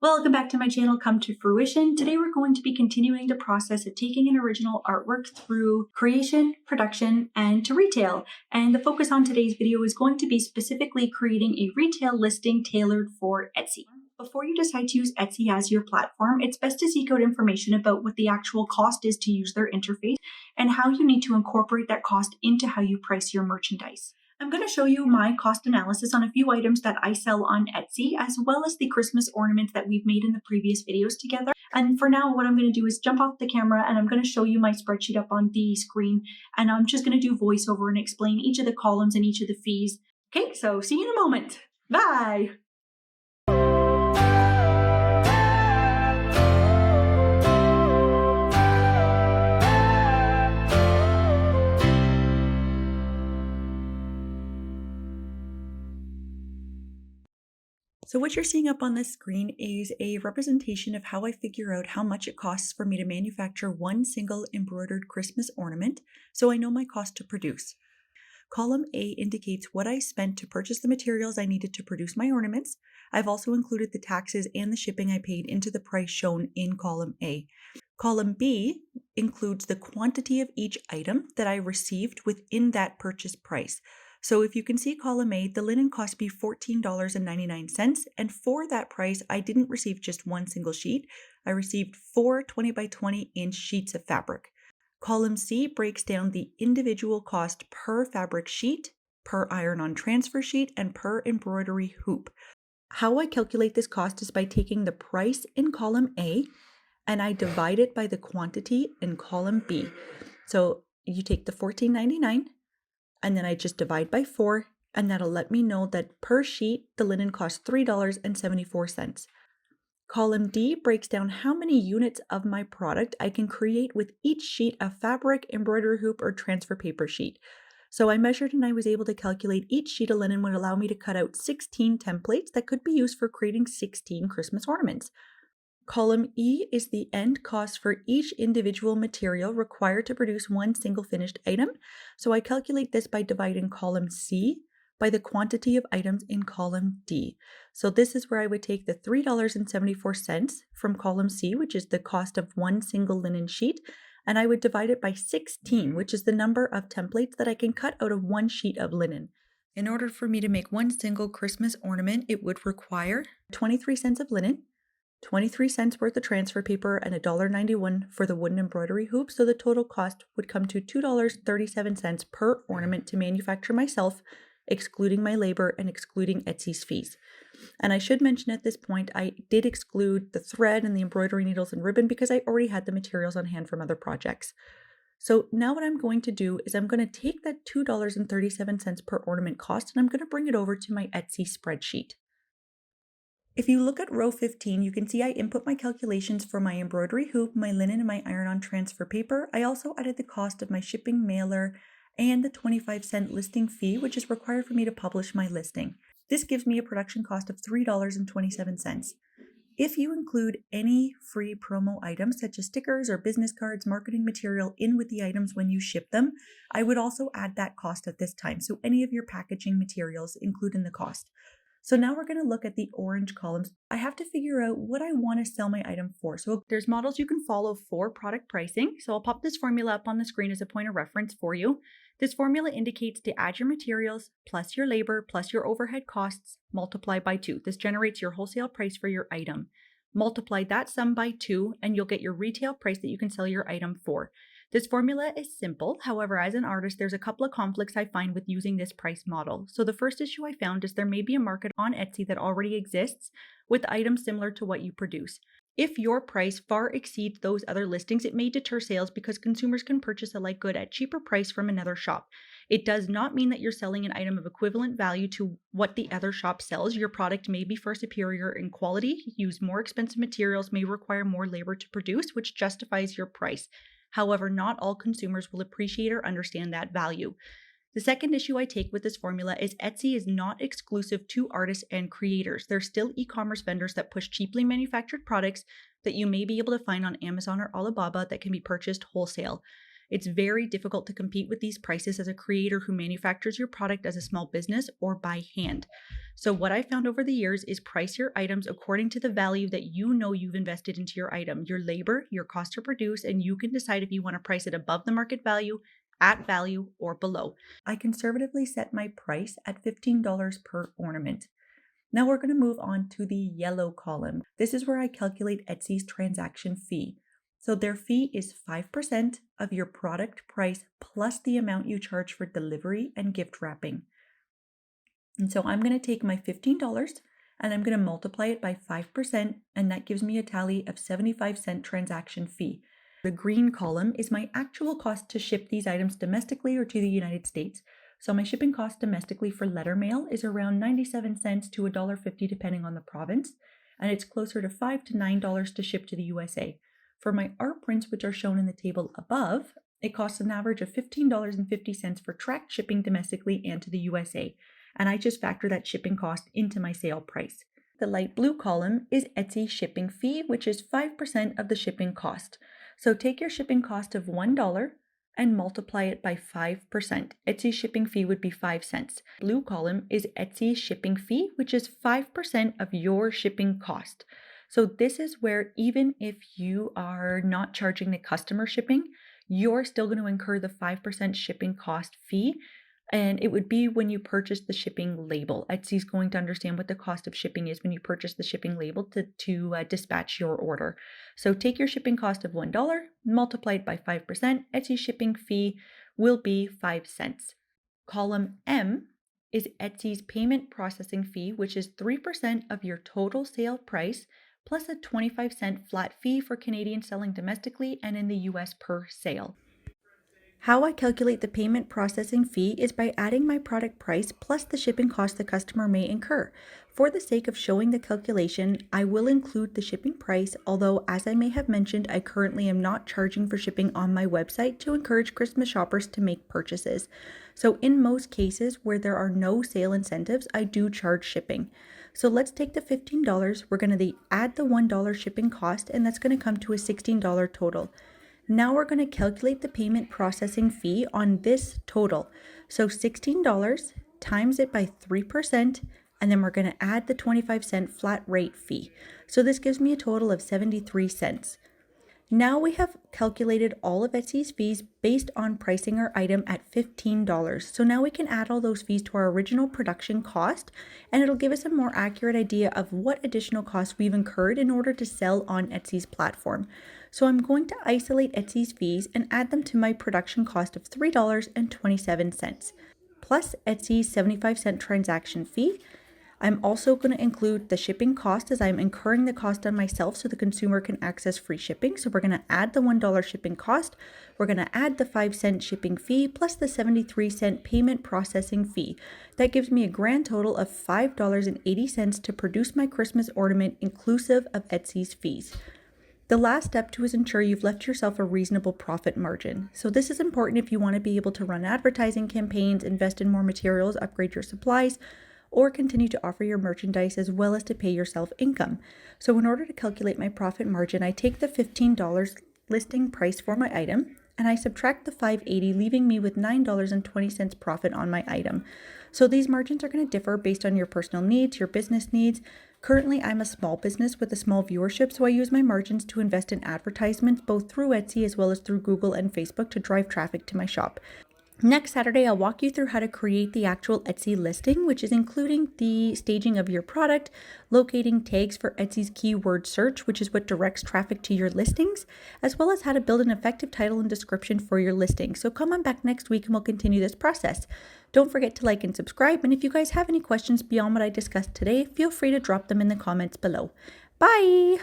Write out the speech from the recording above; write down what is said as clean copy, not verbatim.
Welcome back to my channel, Come to Fruition. Today we're going to be continuing the process of taking an original artwork through creation, production, and to retail. And the focus on today's video is going to be specifically creating a retail listing tailored for Etsy. Before you decide to use Etsy as your platform, it's best to seek out information about what the actual cost is to use their interface and how you need to incorporate that cost into how you price your merchandise. I'm going to show you my cost analysis on a few items that I sell on Etsy, as well as the Christmas ornaments that we've made in the previous videos together. And for now, what I'm going to do is jump off the camera and I'm going to show you my spreadsheet up on the screen. And I'm just going to do voiceover and explain each of the columns and each of the fees. Okay, so see you in a moment. Bye. So what you're seeing up on this screen is a representation of how I figure out how much it costs for me to manufacture one single embroidered Christmas ornament, so I know my cost to produce. Column A indicates what I spent to purchase the materials I needed to produce my ornaments. I've also included the taxes and the shipping I paid into the price shown in column A. Column B includes the quantity of each item that I received within that purchase price. So if you can see column A, the linen cost me $14.99, and for that price, I didn't receive just one single sheet. I received 4 20 by 20 inch sheets of fabric. Column C breaks down the individual cost per fabric sheet, per iron-on transfer sheet, and per embroidery hoop. How I calculate this cost is by taking the price in column A and I divide it by the quantity in column B. So you take the $14.99 and then I just divide by 4, and that'll let me know that per sheet, the linen costs $3.74. Column D breaks down how many units of my product I can create with each sheet of fabric, embroidery hoop, or transfer paper sheet. So I measured and I was able to calculate each sheet of linen would allow me to cut out 16 templates that could be used for creating 16 Christmas ornaments. Column E is the end cost for each individual material required to produce one single finished item. So I calculate this by dividing column C by the quantity of items in column D. So this is where I would take the $3.74 from column C, which is the cost of one single linen sheet, and I would divide it by 16, which is the number of templates that I can cut out of one sheet of linen. In order for me to make one single Christmas ornament, it would require 23 cents of linen, 23 cents worth of transfer paper, and $1.91 for the wooden embroidery hoop, so the total cost would come to $2.37 per ornament to manufacture myself, excluding my labor and excluding Etsy's fees. And I should mention at this point, I did exclude the thread and the embroidery needles and ribbon because I already had the materials on hand from other projects. So now what I'm going to do is I'm going to take that $2.37 per ornament cost and I'm going to bring it over to my Etsy spreadsheet. If you look at row 15, you can see I input my calculations for my embroidery hoop, my linen, and my iron-on transfer paper. I also added the cost of my shipping mailer and the 25-cent listing fee, which is required for me to publish my listing. This gives me a production cost of $3.27. If you include any free promo items such as stickers or business cards, marketing material in with the items when you ship them, I would also add that cost at this time. So any of your packaging materials include in the cost. So now we're going to look at the orange columns. I have to figure out what I want to sell my item for. So there's models you can follow for product pricing. So I'll pop this formula up on the screen as a point of reference for you. This formula indicates to add your materials plus your labor plus your overhead costs, multiply by 2. This generates your wholesale price for your item. Multiply that sum by 2 and you'll get your retail price that you can sell your item for. This formula is simple. However, as an artist, there's a couple of conflicts I find with using this price model. So the first issue I found is there may be a market on Etsy that already exists with items similar to what you produce. If your price far exceeds those other listings, it may deter sales because consumers can purchase a like good at cheaper price from another shop. It does not mean that you're selling an item of equivalent value to what the other shop sells. Your product may be far superior in quality, use more expensive materials, may require more labor to produce, which justifies your price. However, not all consumers will appreciate or understand that value. The second issue I take with this formula is Etsy is not exclusive to artists and creators. There's still e-commerce vendors that push cheaply manufactured products that you may be able to find on Amazon or Alibaba that can be purchased wholesale. It's very difficult to compete with these prices as a creator who manufactures your product as a small business or by hand. So, what I found over the years is price your items according to the value that you know you've invested into your item, your labor, your cost to produce, and you can decide if you want to price it above the market value, at value, or below. I conservatively set my price at $15 per ornament. Now we're going to move on to the yellow column. This is where I calculate Etsy's transaction fee. So their fee is 5% of your product price plus the amount you charge for delivery and gift wrapping. And so I'm going to take my $15 and I'm going to multiply it by 5%, and that gives me a tally of 75-cent transaction fee. The green column is my actual cost to ship these items domestically or to the United States. So my shipping cost domestically for letter mail is around 97 cents to $1.50 depending on the province, and it's closer to $5 to $9 to ship to the USA. For my art prints, which are shown in the table above, it costs an average of $15.50 for tracked shipping domestically and to the USA, and I just factor that shipping cost into my sale price. The light blue column is Etsy shipping fee, which is 5% of the shipping cost. So take your shipping cost of $1 and multiply it by 5%. Etsy shipping fee would be 5 cents. Blue column is Etsy shipping fee, which is 5% of your shipping cost. So this is where even if you are not charging the customer shipping, you're still going to incur the 5% shipping cost fee. And it would be when you purchase the shipping label. Etsy's going to understand what the cost of shipping is when you purchase the shipping label to dispatch your order. So take your shipping cost of $1, multiply it by 5%. Etsy shipping fee will be 5 cents. Column M is Etsy's payment processing fee, which is 3% of your total sale price, plus a 25-cent flat fee for Canadian selling domestically and in the US per sale. How I calculate the payment processing fee is by adding my product price plus the shipping cost the customer may incur. For the sake of showing the calculation, I will include the shipping price, although as I may have mentioned, I currently am not charging for shipping on my website to encourage Christmas shoppers to make purchases. So in most cases where there are no sale incentives, I do charge shipping. So let's take the $15, we're going to add the $1 shipping cost, and that's going to come to a $16 total. Now we're going to calculate the payment processing fee on this total. So $16 times it by 3%, and then we're going to add the 25-cent flat rate fee. So this gives me a total of 73 cents. Now we have calculated all of Etsy's fees based on pricing our item at $15. So now we can add all those fees to our original production cost, and it'll give us a more accurate idea of what additional costs we've incurred in order to sell on Etsy's platform. So I'm going to isolate Etsy's fees and add them to my production cost of $3.27, plus Etsy's 75-cent transaction fee. I'm also going to include the shipping cost as I'm incurring the cost on myself so the consumer can access free shipping. So we're going to add the $1 shipping cost. We're going to add the 5-cent shipping fee plus the 73-cent payment processing fee. That gives me a grand total of $5.80 to produce my Christmas ornament inclusive of Etsy's fees. The last step is ensure you've left yourself a reasonable profit margin. So this is important if you want to be able to run advertising campaigns, invest in more materials, upgrade your supplies, or continue to offer your merchandise as well as to pay yourself income. So in order to calculate my profit margin, I take the $15 listing price for my item and I subtract the $5.80, leaving me with $9.20 profit on my item. So these margins are going to differ based on your personal needs, your business needs. Currently, I'm a small business with a small viewership, so I use my margins to invest in advertisements both through Etsy as well as through Google and Facebook to drive traffic to my shop. Next Saturday, I'll walk you through how to create the actual Etsy listing, which is including the staging of your product, locating tags for Etsy's keyword search, which is what directs traffic to your listings, as well as how to build an effective title and description for your listing. So come on back next week and we'll continue this process. Don't forget to like and subscribe. And if you guys have any questions beyond what I discussed today, feel free to drop them in the comments below. Bye!